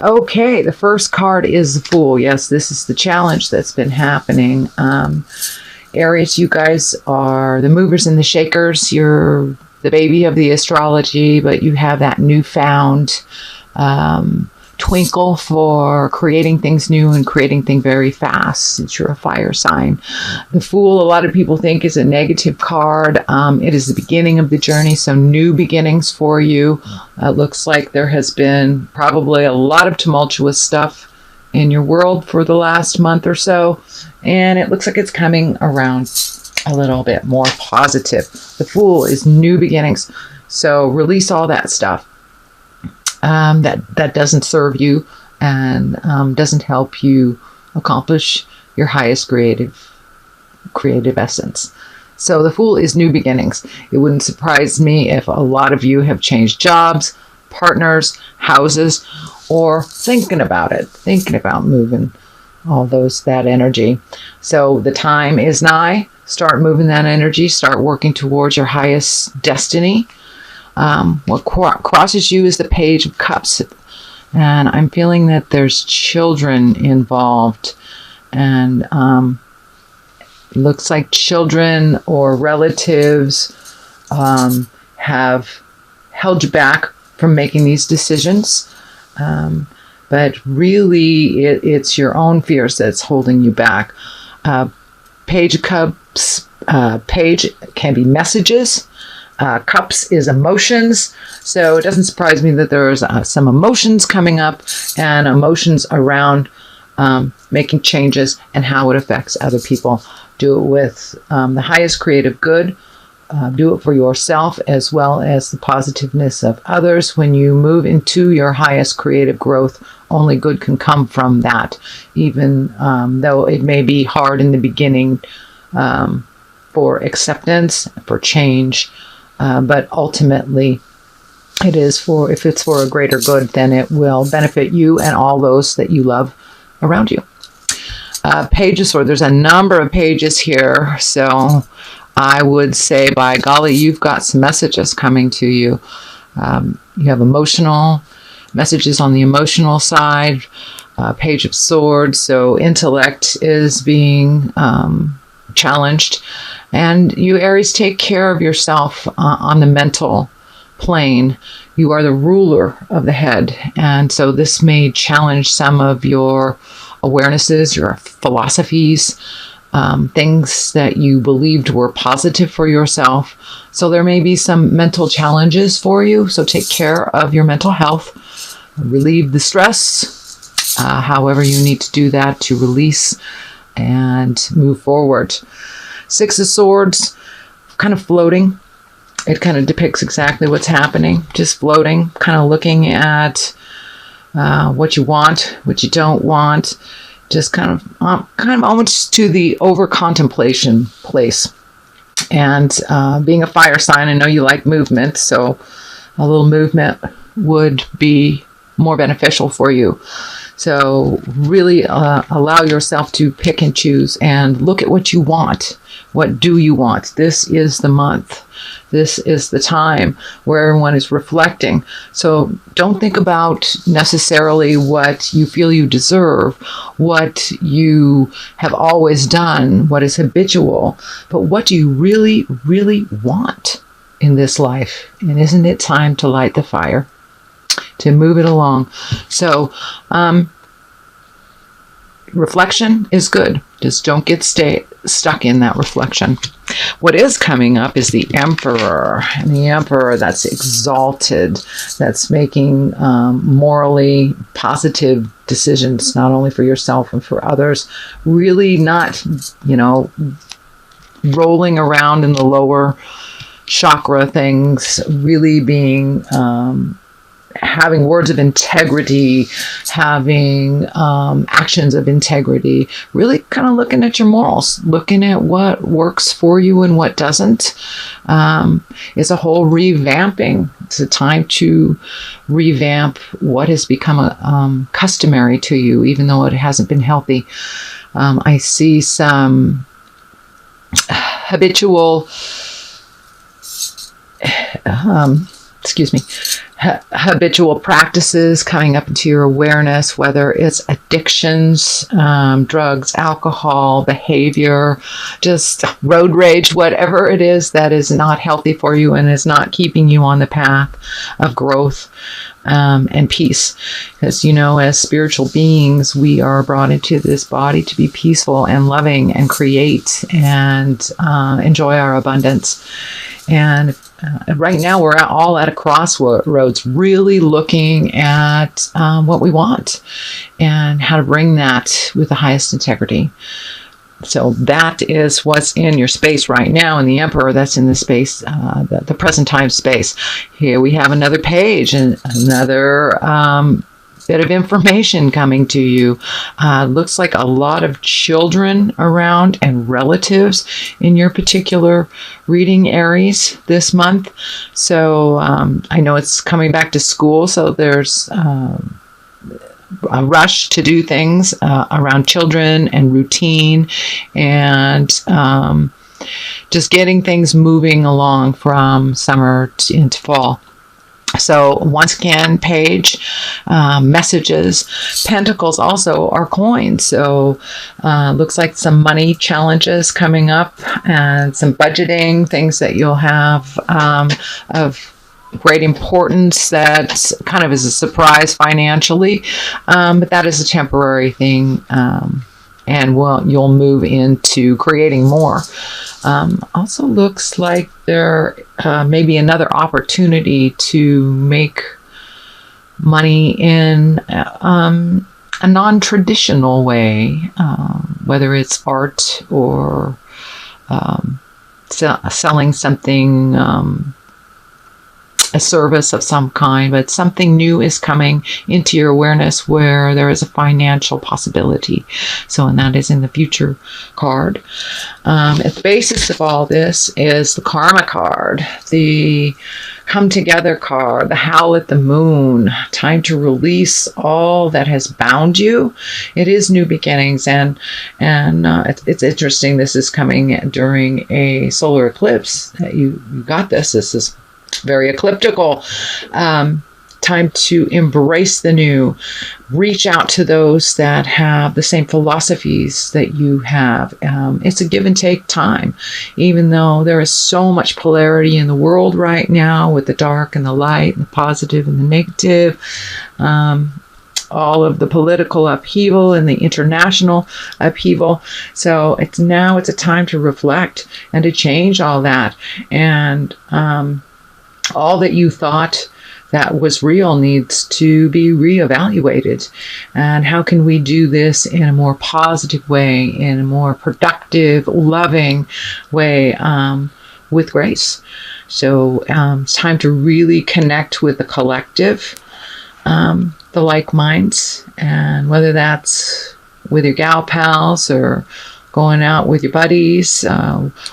Okay, the first card is the Fool. Yes, this is the challenge that's been happening. Aries, you guys are the movers and the shakers. You're the baby of the astrology, but you have that newfound twinkle for creating things new and creating things very fast, since you're a fire sign. The Fool, a lot of people think, is a negative card. It is the beginning of the journey, so new beginnings for you. It looks like there has been probably a lot of tumultuous stuff in your world for the last month or so, and it looks like it's coming around a little bit more positive. The Fool is new beginnings, so release all that stuff that doesn't serve you and doesn't help you accomplish your highest creative essence. So the Fool is new beginnings. It wouldn't surprise me if a lot of you have changed jobs, partners, houses, or thinking about moving that energy. So the time is nigh. Start moving that energy. Start working towards your highest destiny. What crosses you is the Page of Cups, and I'm feeling that there's children involved, and it looks like children or relatives have held you back from making these decisions, but really it's your own fears that's holding you back. Page of Cups, page can be messages. Cups is emotions, so it doesn't surprise me that there's some emotions coming up, and emotions around making changes and how it affects other people. Do it with the highest creative good. Do it for yourself as well as the positiveness of others. When you move into your highest creative growth, only good can come from that, even though it may be hard in the beginning for acceptance, for change. But ultimately, if it's for a greater good, then it will benefit you and all those that you love around you. Page of Swords, there's a number of pages here, so I would say, by golly, you've got some messages coming to you. You have emotional messages on the emotional side. Page of Swords, so intellect is being challenged. And you, Aries, take care of yourself on the mental plane. You are the ruler of the head. And so this may challenge some of your awarenesses, your philosophies, things that you believed were positive for yourself. So there may be some mental challenges for you. So take care of your mental health. Relieve the stress, however you need to do that to release and move forward. Six of Swords, kind of floating. It kind of depicts exactly what's happening. Just floating, kind of looking at what you want, what you don't want. Just kind of almost to the over contemplation place. And being a fire sign, I know you like movement, so a little movement would be more beneficial for you. So really allow yourself to pick and choose and look at what you want. What do you want? This is the month. This is the time where everyone is reflecting. So don't think about necessarily what you feel you deserve, what you have always done, what is habitual, but what do you really, really want in this life? And isn't it time to light the fire, to move it along? So reflection is good. Just don't get stuck in that reflection. What is coming up is the Emperor. And the Emperor, that's exalted, that's making morally positive decisions, not only for yourself and for others. Really not, rolling around in the lower chakra things, really being having words of integrity, having actions of integrity, really kind of looking at your morals, looking at what works for you and what doesn't. It's a whole revamping. It's a time to revamp what has become customary to you, even though it hasn't been healthy. I see some habitual habitual practices coming up into your awareness, whether it's addictions, drugs, alcohol, behavior, just road rage, whatever it is that is not healthy for you and is not keeping you on the path of growth and peace. Because, as spiritual beings, we are brought into this body to be peaceful and loving and create and enjoy our abundance. And right now we're all at a crossroads, really looking at what we want and how to bring that with the highest integrity. So that is what's in your space right now. And the Emperor, that's in the space, the present time space. Here we have another page and another bit of information coming to you. Looks like a lot of children around and relatives in your particular reading, Aries, this month. So I know it's coming back to school, so there's a rush to do things around children and routine and just getting things moving along from summer into fall. So once again, page, messages, pentacles also are coins. So looks like some money challenges coming up and some budgeting, things that you'll have of great importance that kind of is a surprise financially. But that is a temporary thing. And you'll move into creating more. Also looks like there may be another opportunity to make money in a non-traditional way, whether it's art or selling something, a service of some kind, but something new is coming into your awareness where there is a financial possibility. So, and that is in the future card. At the basis of all this is the Karma card, the Come Together card, the Howl at the Moon, time to release all that has bound you. It is new beginnings, and it's interesting. This is coming during a solar eclipse. You got this. This is very ecliptical. Time to embrace the new, reach out to those that have the same philosophies that you have. It's a give and take time, even though there is so much polarity in the world right now with the dark and the light and the positive and the negative. All of the political upheaval and the international upheaval. So it's a time to reflect and to change all that. And all that you thought that was real needs to be reevaluated. And how can we do this in a more positive way, in a more productive, loving way, with grace? So it's time to really connect with the collective, the like minds, and whether that's with your gal pals or going out with your buddies,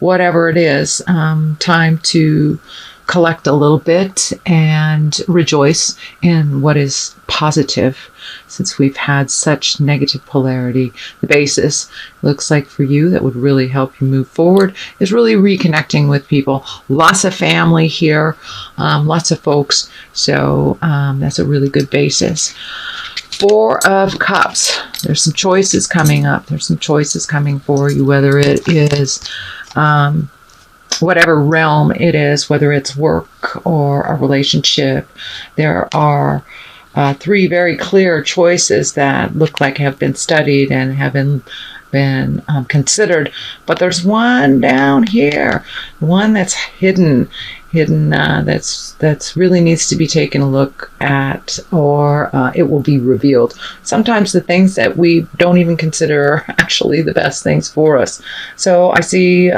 whatever it is, time to collect a little bit and rejoice in what is positive, since we've had such negative polarity. The basis looks like for you that would really help you move forward is really reconnecting with people. Lots of family here, lots of folks. So that's a really good basis. Four of Cups. There's some choices coming up. There's some choices coming for you, whether it is whatever realm it is, whether it's work or a relationship. There are three very clear choices that look like have been studied and have been considered, but there's one down here, one that's hidden that's really needs to be taken a look at, or it will be revealed. Sometimes the things that we don't even consider are actually the best things for us. So I see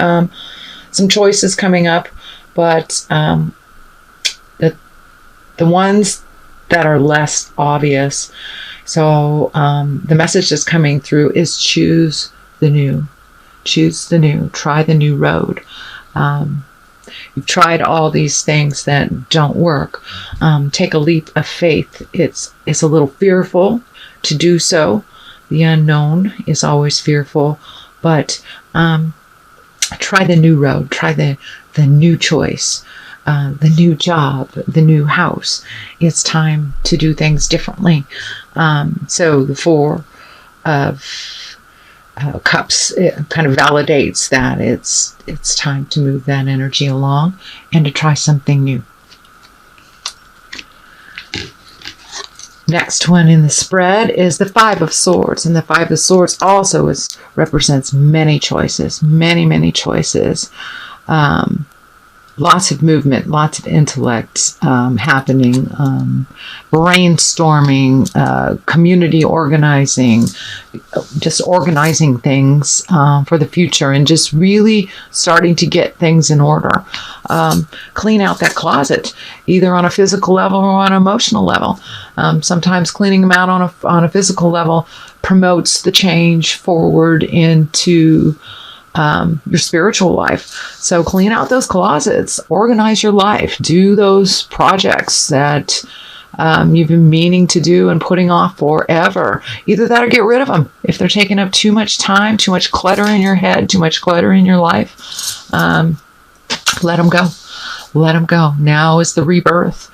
some choices coming up, but the ones that are less obvious. So the message that's coming through is choose the new. Choose the new. Try the new road. You've tried all these things that don't work. Take a leap of faith. It's a little fearful to do so. The unknown is always fearful, but try the new road. Try the new choice. the new job, the new house. It's time to do things differently. So the Four of Cups, it kind of validates that it's time to move that energy along and to try something new. Next one in the spread is the Five of Swords, and the Five of Swords also represents many choices, many choices. Lots of movement, lots of intellect happening, brainstorming, community organizing, just organizing things for the future and just really starting to get things in order. Clean out that closet, either on a physical level or on an emotional level. Sometimes cleaning them out on a physical level promotes the change forward into your spiritual life. So clean out those closets, organize your life, do those projects that you've been meaning to do and putting off forever. Either that or get rid of them. If they're taking up too much time, too much clutter in your head, too much clutter in your life, let them go. Let them go. Now is the rebirth.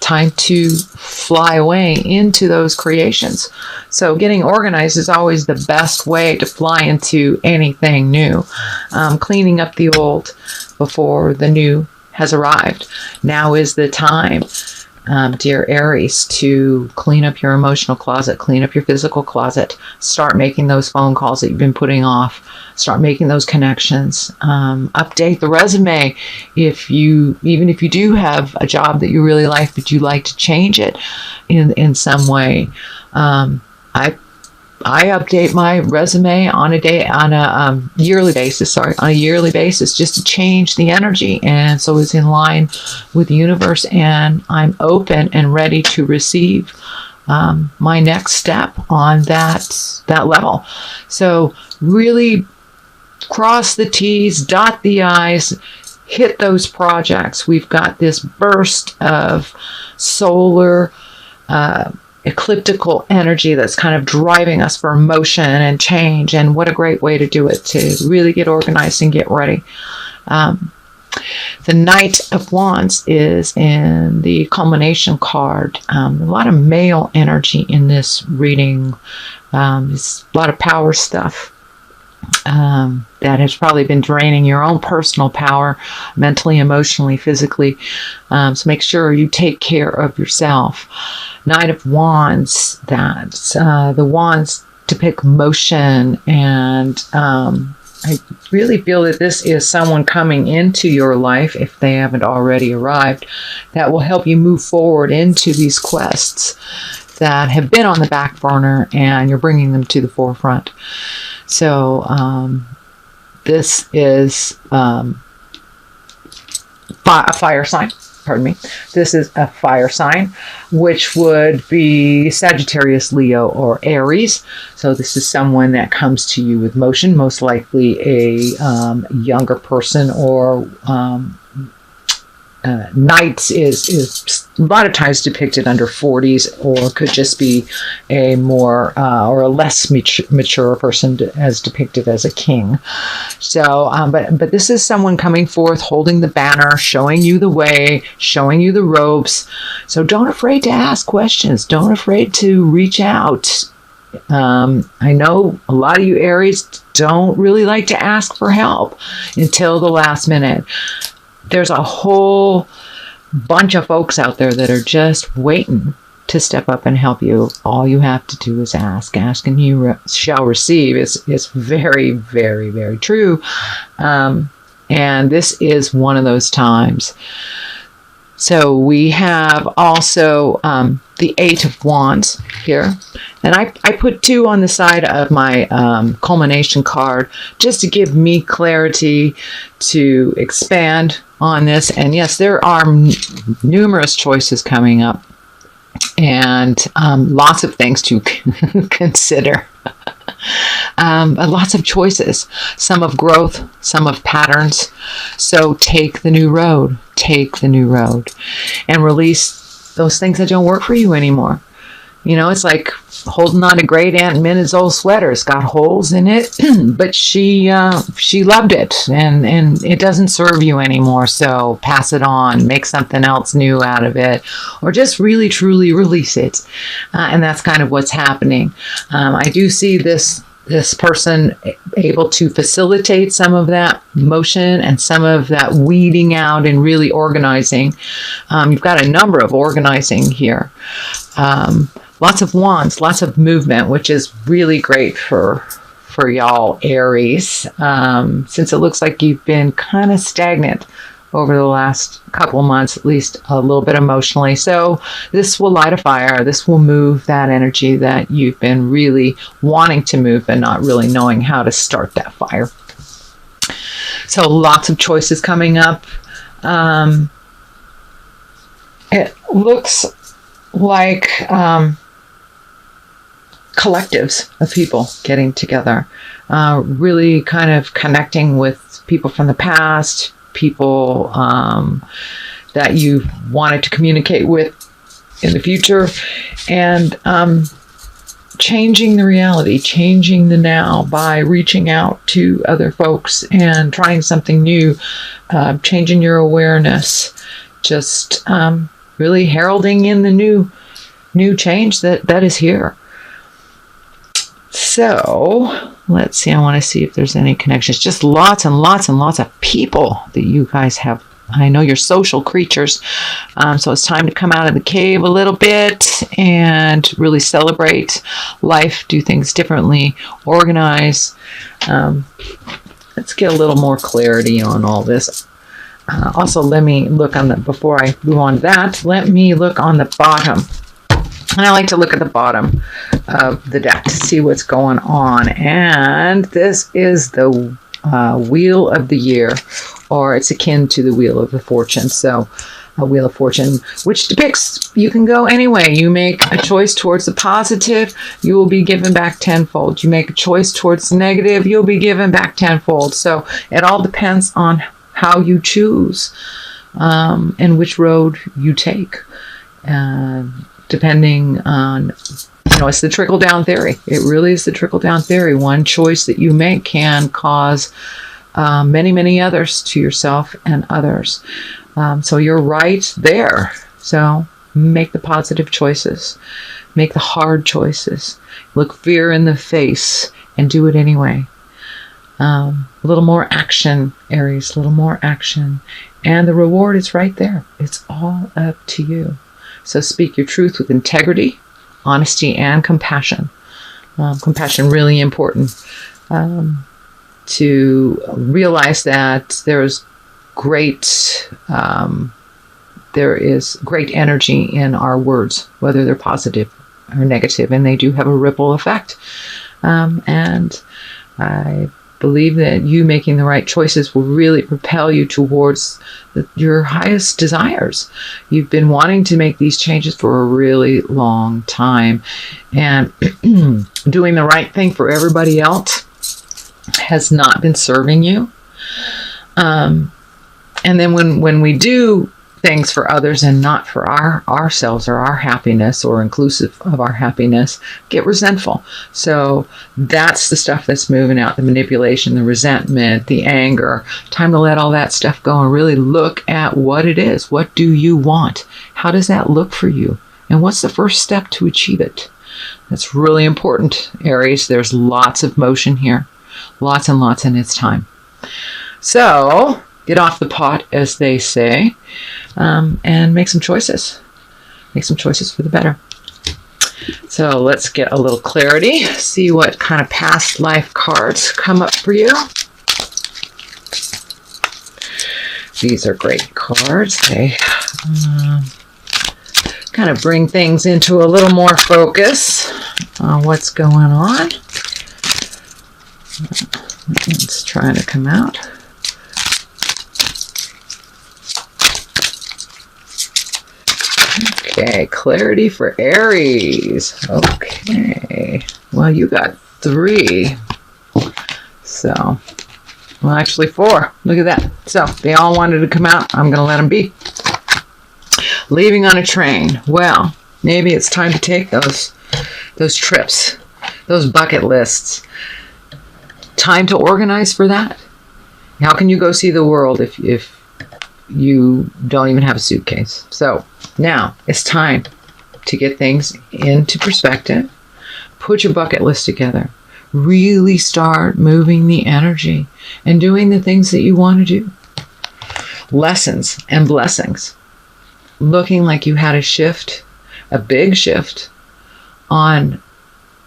Time to fly away into those creations. So getting organized is always the best way to fly into anything new. Cleaning up the old before the new has arrived. Now is the time, dear Aries, to clean up your emotional closet, clean up your physical closet, start making those phone calls that you've been putting off, start making those connections, update the resume. Even if you do have a job that you really like, but you like to change it in some way. I update my resume on a yearly basis, just to change the energy. And so it's in line with the universe, and I'm open and ready to receive my next step on that level. So really cross the T's, dot the I's, hit those projects. We've got this burst of solar ecliptical energy that's kind of driving us for motion and change, and what a great way to do it, to really get organized and get ready. The Knight of Wands is in the culmination card. A lot of male energy in this reading. It's a lot of power stuff that has probably been draining your own personal power, mentally, emotionally, physically. So make sure you take care of yourself. Knight of Wands, that's the wands depict motion, and I really feel that this is someone coming into your life, if they haven't already arrived, that will help you move forward into these quests that have been on the back burner, and you're bringing them to the forefront. So this is a fire sign. Pardon me. This is a fire sign, which would be Sagittarius, Leo, or Aries. So this is someone that comes to you with motion, most likely a younger person, or Knight is a lot of times depicted under 40s, or could just be a more or a less mature person as depicted as a king. So, but this is someone coming forth, holding the banner, showing you the way, showing you the ropes. So don't afraid to ask questions. Don't afraid to reach out. I know a lot of you Aries don't really like to ask for help until the last minute. There's a whole bunch of folks out there that are just waiting to step up and help you. All you have to do is ask. Ask and you shall receive. It's very, very, very true. And this is one of those times. So we have also the Eight of Wands here. And I put 2 on the side of my culmination card just to give me clarity to expand on this. And yes, there are numerous choices coming up, and lots of things to consider. Lots of choices, some of growth, some of patterns. So take the new road, and release those things that don't work for you anymore. You know, it's like holding on to Great Aunt Minna's old sweater. It's got holes in it, but she loved it, and it doesn't serve you anymore. So pass it on, make something else new out of it, or just really truly release it. And that's kind of what's happening. I do see this person able to facilitate some of that motion and some of that weeding out and really organizing. You've got a number of organizing here. Lots of wands, lots of movement, which is really great for y'all Aries, since it looks like you've been kind of stagnant over the last couple of months, at least a little bit emotionally. So this will light a fire. This will move that energy that you've been really wanting to move and not really knowing how to start that fire. So lots of choices coming up. It looks like collectives of people getting together, really kind of connecting with people from the past, people that you wanted to communicate with in the future, and changing the reality, changing the now by reaching out to other folks and trying something new, changing your awareness, just really heralding in the new change that is here. So let's see. I want to see if there's any connections. Just lots and lots and lots of people that you guys have. I know you're social creatures. So it's time to come out of the cave a little bit and really celebrate life, do things differently, organize. Let's get a little more clarity on all this. Also, let me look on before I move on to that, let me look on the bottom. And I like to look at the bottom of the deck to see what's going on. And this is the Wheel of the Year, or it's akin to the Wheel of the Fortune. So a Wheel of Fortune, which depicts you can go any way. You make a choice towards the positive, you will be given back tenfold. You make a choice towards the negative, you'll be given back tenfold. So it all depends on how you choose and which road you take. Depending on, it's the trickle-down theory. It really is the trickle-down theory. One choice that you make can cause many, many others to yourself and others. So you're right there. So make the positive choices. Make the hard choices. Look fear in the face and do it anyway. A little more action, Aries, a little more action. And the reward is right there. It's all up to you. So speak your truth with integrity, honesty, and compassion. Compassion really important to realize that there is great energy in our words, whether they're positive or negative, and they do have a ripple effect. And I believe that you making the right choices will really propel you towards your highest desires. You've been wanting to make these changes for a really long time, and doing the right thing for everybody else has not been serving you. And then when we do things for others and not for ourselves or our happiness or inclusive of our happiness, get resentful. So that's the stuff that's moving out, the manipulation, the resentment, the anger. Time to let all that stuff go and really look at what it is. What do you want? How does that look for you? And what's the first step to achieve it? That's really important, Aries. There's lots of motion here. Lots and lots, and it's time. So get off the pot, as they say, and make some choices. Make some choices for the better. So let's get a little clarity. See what kind of past life cards come up for you. These are great cards. They kind of bring things into a little more focus on what's going on. It's trying to come out. Okay, clarity for Aries. Okay. Well, you got 3. So, well, actually 4. Look at that. So, they all wanted to come out. I'm going to let them be. Leaving on a train. Well, Maybe it's time to take those trips, those bucket lists. Time to organize for that. How can you go see the world if you don't even have a suitcase? So now it's time to get things into perspective. Put your bucket list together. Really start moving the energy and doing the things that you want to do. Lessons and blessings. Looking like you had a shift, a big shift on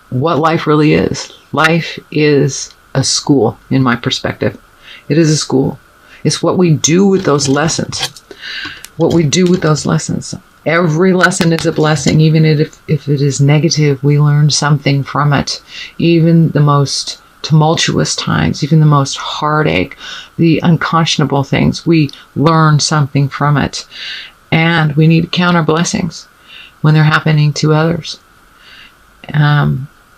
what life really is. Life is a school, in my perspective. It is a school. It's what we do with those lessons. What we do with those lessons. Every lesson is a blessing, even if it is negative, we learn something from it. Even the most tumultuous times, even the most heartache, the unconscionable things, we learn something from it. And we need to count our blessings when they're happening to others.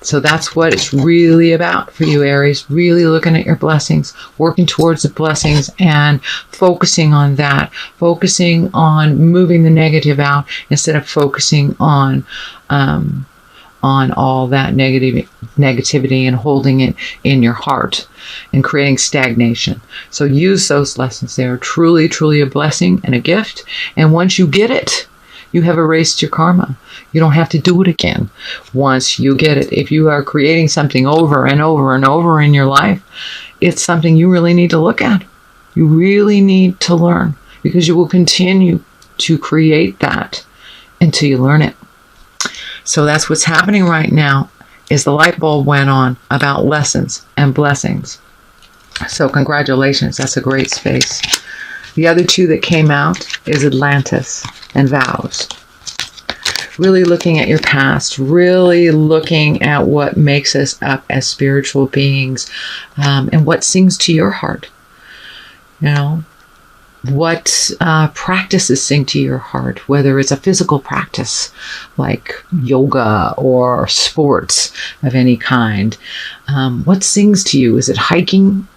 So that's what it's really about for you, Aries. Really looking at your blessings, working towards the blessings and focusing on that. Focusing on moving the negative out instead of focusing on all that negativity and holding it in your heart and creating stagnation. So use those lessons. They are truly, truly a blessing and a gift. And once you get it, you have erased your karma. You don't have to do it again once you get it. If you are creating something over and over and over in your life, it's something you really need to look at. You really need to learn, because you will continue to create that until you learn it. So that's what's happening right now, is the light bulb went on about lessons and blessings. So congratulations. That's a great space. The other two that came out is Atlantis and vows. Really looking at your past, really looking at what makes us up as spiritual beings, and what sings to your heart. You know, what practices sing to your heart, whether it's a physical practice like yoga or sports of any kind. What sings to you? Is it hiking?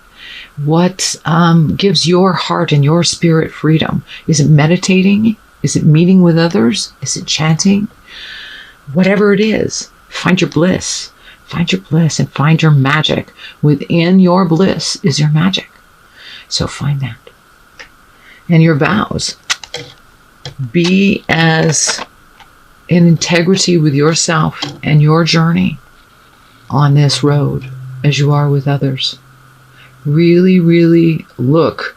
What gives your heart and your spirit freedom? Is it meditating? Is it meeting with others? Is it chanting? Whatever it is, find your bliss. Find your bliss and find your magic. Within your bliss is your magic. So find that. And your vows. Be as in integrity with yourself and your journey on this road as you are with others. Really, really look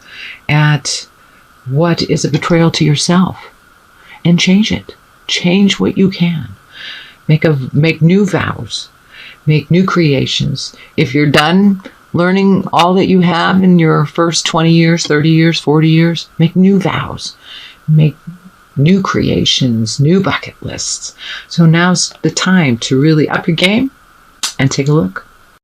at what is a betrayal to yourself and change it. Change what you can. Make new vows. Make new creations. If you're done learning all that you have in your first 20 years, 30 years, 40 years, make new vows. Make new creations, new bucket lists. So now's the time to really up your game and take a look.